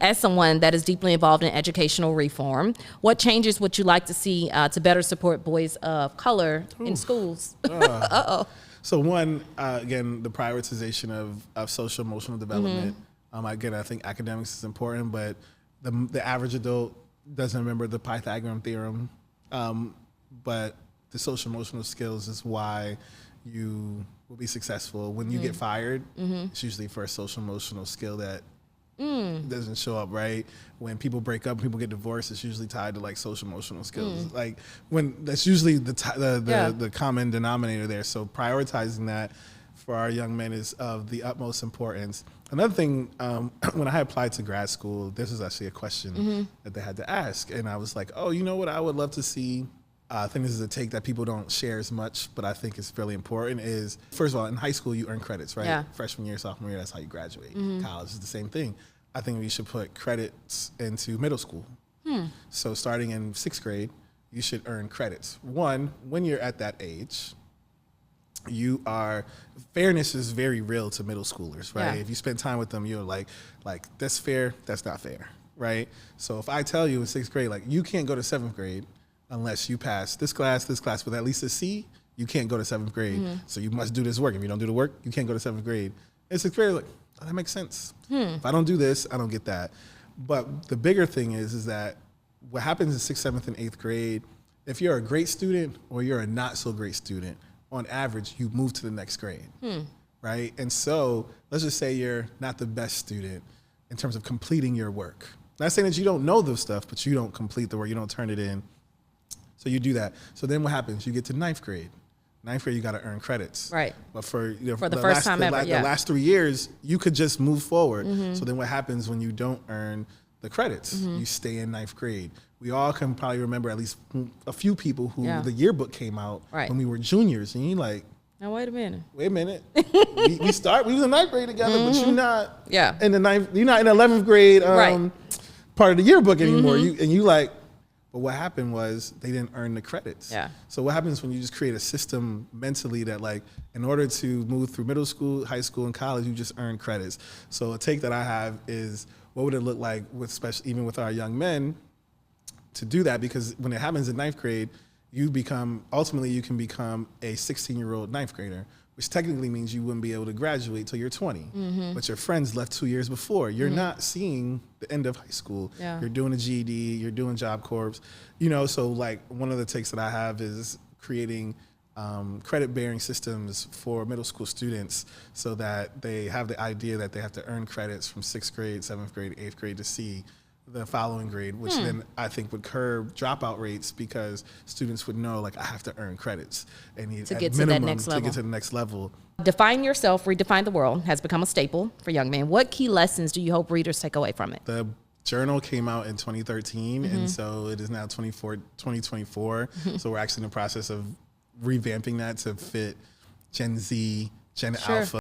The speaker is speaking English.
As someone that is deeply involved in educational reform, what changes would you like to see to better support boys of color in schools? So one, again, the prioritization of social emotional development. Again, I think academics is important, but the average adult doesn't remember the Pythagorean theorem. But the social emotional skills is why you will be successful. When you get fired, it's usually for a social emotional skill that doesn't show up, right? When people break up, people get divorced, it's usually tied to like social emotional skills. Like when that's usually the common denominator there. So prioritizing that for our young men is of the utmost importance. Another thing, when I applied to grad school, this is actually a question that they had to ask. And I was like, oh, you know what I would love to see? I think this is a take that people don't share as much, but I think it's really important is, first of all, in high school, you earn credits, right? Yeah. Freshman year, sophomore year, that's how you graduate. College is the same thing. I think we should put credits into middle school. So starting in 6th grade, you should earn credits. One, when you're at that age, fairness is very real to middle schoolers, right? Yeah. If you spend time with them, you're like, that's fair, that's not fair, right? So if I tell you in 6th grade, like, you can't go to 7th grade unless you pass this class with at least a C, you can't go to 7th grade. So you must do this work. If you don't do the work, you can't go to 7th grade. In 6th grade, like, oh, that makes sense. If I don't do this, I don't get that. But the bigger thing is that what happens in 6th, 7th, and 8th grade, if you're a great student or you're a not so great student, on average, you move to the next grade, right? And so let's just say you're not the best student in terms of completing your work. Not saying that you don't know the stuff, but you don't complete the work, you don't turn it in. So you do that. So then what happens? You get to 9th grade. 9th grade, you got to earn credits. Right. But for the first time ever, the last 3 years, you could just move forward. So then what happens when you don't earn the credits? You stay in 9th grade. We all can probably remember at least a few people who the yearbook came out when we were juniors. And you're like, now wait a minute. we was in 9th grade together, but you're not in the 9th, you're not in the 11th grade part of the yearbook anymore. You like, but what happened was they didn't earn the credits. Yeah. So what happens when you just create a system mentally that, like, in order to move through middle school, high school, and college, you just earn credits. So a take that I have is, what would it look like even with our young men to do that? Because when it happens in 9th grade, ultimately you can become a 16-year-old 9th grader, which technically means you wouldn't be able to graduate till you're 20. But your friends left 2 years before. You're not seeing the end of high school. Yeah. You're doing a GED, you're doing Job Corps. So like one of the takes that I have is creating credit-bearing systems for middle school students so that they have the idea that they have to earn credits from 6th grade, 7th grade, 8th grade to see the following grade, which then I think would curb dropout rates because students would know, like, I have to earn credits and need To at get to that minimum next to level. get to the next level. Define yourself, redefine the world has become a staple for young men. What key lessons do you hope readers take away from it? The journal came out in 2013, and so it is now 2024. So we're actually in the process of revamping that to fit Gen Z, Gen Alpha.